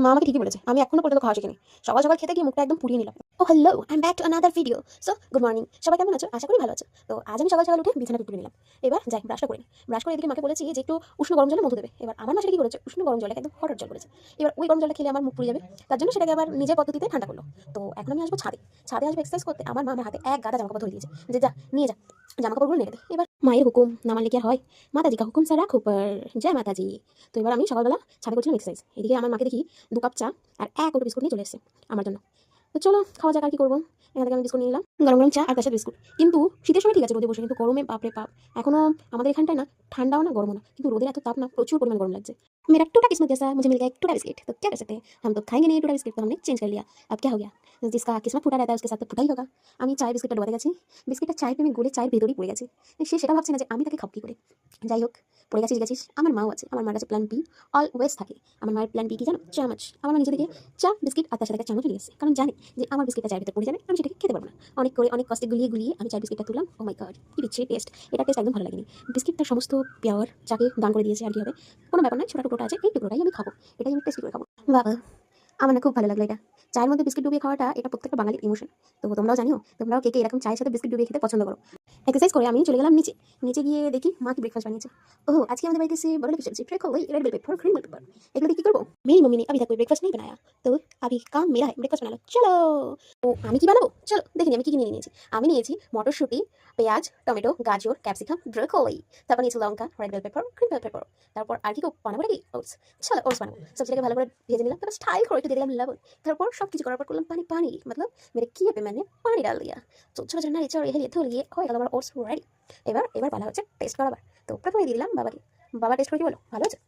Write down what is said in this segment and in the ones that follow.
মা আমাকে ঠিকই বলেছে, আমি এখনো পর্যন্ত খাওয়া শিখিনি। সকাল সকাল খেতে গিয়ে মুখটা একদম পুড়িয়ে নিলাম। Oh hello, I am back to another video. So good morning, সবাই কেমন আছো? আশা করি ভালো আছো। তো আজ আমি সকাল সকাল উঠে বিছানা তুলে নিলাম। এবার যাই ব্রাশটা করে নিই। ব্রাশ করে এদিকে মাকে বলেছি যে একটু উষ্ণ গরম জলে মধু দেবে। এবার আমার মা সেটা কি করেছে, উষ্ণ গরম জলে একদম হট জল করেছে। এবার ওই গরম জলটা খেলে আমার মুখ পুড়ে যাবে, তার জন্য সেটাকে আবার নিজের পদ্ধতিতে ঠান্ডা করলো। তো এখন আমি আসবো ছাদে। ছাদে আসবো এক্সারসাইজ করতে। আমার মা আমার হাতে এক গাদা জামাকাপড় ধরে দিয়েছে যে যা নিয়ে যা, জামাকাপড়গুলো নেড়ে দে। এবার মায়ের হুকুম না মানলে কি আর হয়? মাতাজি কা হুকুম সারা খুপার, জয় মাতাজি। তো এবার আমি সকালবেলা ছাদে করছিলাম এক্সারসাইজ। এদিকে আমার মাকে দেখি 2 কাপ চা আর 1 কৌটো বিস্কুট নিয়ে চলে এসেছে আমার জন্য। তো চলো খাওয়া যাক, আর কি করবো। এখান থেকে আমি বিস্কুট নিয়ে নিলাম, গরম গরম চা আর তার সাথে বিস্কুট। কিন্তু শীতের সময় ঠিক আছে রোদে বসে, কিন্তু গরমে বাপরে বাপ। এখনো আমাদের এখানটায় না ঠান্ডাও না গরমও না, কিন্তু রোদের এত ताप ना প্রচুর পরিমাণ গরম লাগছে। मेरा टूटा किस्मत जैसा मुझे मिल गया एक टूटा बिस्किट, तो क्या कर सकते हैं, हम तो खाएंगे नहीं टूटा बिस्किट, तो हमने चेंज कर लिया। अब क्या हो गया, जिसका किस्मत फूटा रहता है उसके साथ तो फूटा ही होगा। আমি চায়ের বিস্কিটটা ডোবাতে গেছি, বিস্কিটটা চায়ের প্রেমে গলে চায়ের ভেতরেই পড়ে গেছে। সে সেটা ভাবছে না যে আমি তাকে খাবো কি করে। যাই হোক, পড়ে গেছিস গেছিস, আমার মাও আছে, আমার মার কাছে প্ল্যান বি অলওয়েজ থাকে। আমার মায়ের প্ল্যান বি কি জানো, চামচ। আমার মা নিজে থেকে চা বিস্কিট আর তার সাথে একটা চামচ নিয়ে এসেছে, কারণ জানে যে আমার বিস্কিটটা চায়ের ভেতর পড়ে যাবে, আমি সেটাকে খেতে পারবো না। অনেক করে অনেক কষ্টে গুলিয়ে গুলিয়ে আমি চায়ের বিস্কিটটা তুললাম। ও মাই গড, কি বিচ্ছিরি টেস্ট। এটা টেস্ট একদম ভালো লাগেনি। বিস্কিটটা সমস্ত পিওর, চাকে দান করে দিয়েছে, আর কি হবে। কোনো ব্যাপার নয়, ছোটো টুকরোটা আছে, এই টুকরোটাই আমি খাবো, এটাই আমি টেস্ট করে খাবো। বাবা, আমার না খুব ভালো লাগলো এটা। চায়ের মধ্যে বিস্কিট ডুবিয়ে খাওয়াটা এটা প্রত্যেকটা বাঙালির ইমোশন। তো তোমরাও জানিও, তোমরাও কে কে এরকম চায়ের সাথে বিস্কিট ডুবিয়ে খেতে পছন্দ করো। এক্সারসাইজ করে আমি চলে গেলাম নিচে। নিচে গিয়ে দেখি মা কি ব্রেকফাস্ট বানিয়েছে। ওহ, আজকে আমাদের বাড়িতে এসে বড় লোকের সবজি, breakfast red velvet for cream paper. এগুলো দিয়ে কি করবো? मेरी मम्मी ने अभी तक कोई ब्रेकफास्ट नहीं बनाया, तो अभी काम मेरा है ब्रेकफास्ट बना लो। चलो, ও আমি কি বানাবো, চলো দেখে নিই আমি কি কি নিয়ে নিয়েছি। আমি নিয়েছি মটরশুঁটি, পেঁয়াজ, টমেটো, গাজর, ক্যাপসিকাম, ব্রোকলি। তারপর নিয়েছি লঙ্কা, red bell pepper, green bell pepper. তারপর আর কি বানাবো নাকি, ওটস। চলো ওটস বানাবো। সবজিটাকে ভালো করে ভেজে নিলাম, তারপর স্টাইল করে একটু দিয়ে দিলাম লবণ। তারপর সব কিছু করার পর করলাম পানি পানি, मतलब मेरे किए पे मैंने पानी डाल दिया। তো ছোটো ছোটো নাড়িয়ে চাড়িয়ে হেলিয়ে ধুলিয়ে হয়ে গেল আমার ওটস রেডি। এবার এবার বলা হচ্ছে টেস্ট করাবার। তো প্রথমে দিয়ে দিলাম বাবাকে। বাবা টেস্ট করে কি বলো, ভালো আছে?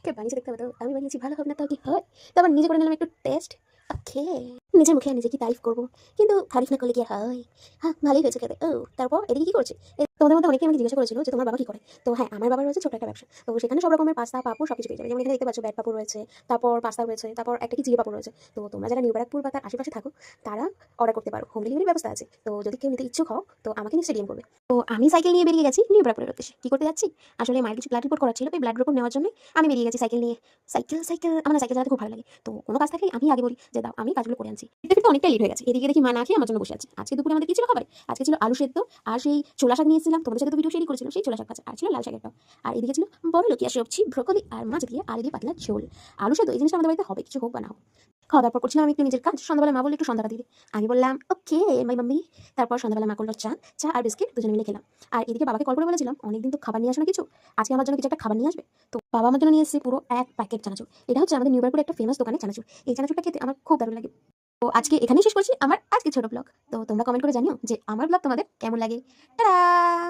কে বানিয়েছে দেখতে হবে তো, আমি বানিয়েছি ভালো হবে না তাও কি হয়। তারপর নিজে করে নিলাম একটু টেস্ট। ওকে, নিজের মুখে আর নিজে কি তারিফ করবো, কিন্তু তারিফ না করলে কি আর হয়। হ্যাঁ, ভালোই হয়েছে খেতে। ও তারপর এদিকে কি করছে, তোমাদের মধ্যে অনেকেই আমাকে জিজ্ঞাসা করেছিল যে তোমার বাবা কি করে। তো হ্যাঁ, আমার বাবার রয়েছে ছোট একটা ব্যবসা। তো সেখানে সব রকমের পাস্তা পাপড় সব কিছু পেয়ে যাবে। যেমন এখানে দেখতে পাচ্ছ ব্যাট পাপড় রয়েছে, তারপর পাস্তা রয়েছে, তারপর একটা কি জিরে পাপড় রয়েছে। তো তোমরা যারা নিউ ব্যারাকপুর বা তার আশেপাশে থাকো তারা অর্ডার করতে পারো, হোম ডেলিভারির ব্যবস্থা আছে। তো যদি কেউ নিতে ইচ্ছুক হও তো আমাকে নিশ্চয়ই ডিএম করবে। তো আমি সাইকেল নিয়ে বেরিয়ে গেছি নিউ ব্যারাকপুরের উদ্দেশ্যে। কি করতে যাচ্ছি, আসলে মায়ের কিছু ব্লাড রিপোর্ট করা ছিল, এই ব্লাড রিপোর্ট নেওয়ার জন্য আমি বেরিয়ে গেছি সাইকেল নিয়ে। সাইকেল সাইকেল আমার সাইকেল চালাতে খুব ভালো লাগে। তো কোনো কাজ থাকলে আমি আগে বলি যে দাও আমি কাজগুলো করে আনছি। ফিরতে ফিরতে অনেকটা লেট হয়ে গেছে। এদিকে দেখি মা না খেয়ে আমার জন্য বসে আছে। আজকে দুপুরে আমাদের কি ছিল খাবার, আজকে ছিল আলু সেদ্ধ আর সেই ছোলা শাক নিয়েছিলাম, তোমাদের সাথে তো ভিডিও শেয়ারই করেছিল, সেই ছোলা শাক ভাজা, আর ছিল লাল শাকের টক। আর এদিকে ছিল বড় লোকিয়া সবজি, ব্রোকলি আর মাছ দিয়ে, আর এদিকে পাতলা ঝোল। আলু সেদ্ধ এই জিনিসটা আমাদের বাড়িতে হবে, কিছু হোক বা না হোক। খাওয়া দাওয়ার পর করছিলাম আমি একটু নিজের কাজ। সন্ধ্যাবেলা মা বললো একটু সন্ধ্যাটা দিতে, আমি বললাম ওকে মাই মাম্মি। তারপর সন্ধ্যাবেলা মা করলো চা, চা আর বিস্কিট দুজনে মিলে খেলাম। আর এদিকে বাবাকে কল করে বলেছিলাম অনেকদিন তো খাবার নিয়ে আসো না কিছু, আজকে আমার জন্য কিছু একটা খাবার নিয়ে আসবে। তো বাবা আমার জন্য নিয়ে এসেছে পুরো 1 প্যাকেট চানাচুর। এটা হচ্ছে আমাদের নিউ ব্যারাকপুরে একটা ফেমাস দোকানে চানাচুর। এই চানাচুরটা খেতে আমার খুব দারুণ লাগে। তো আজকে এখানেই শেষ করছি আমার আজকে ছোট ব্লগ। তো তোমরা কমেন্ট করে জানিও যে আমার ব্লগ তোমাদের কেমন লাগে। টাটা।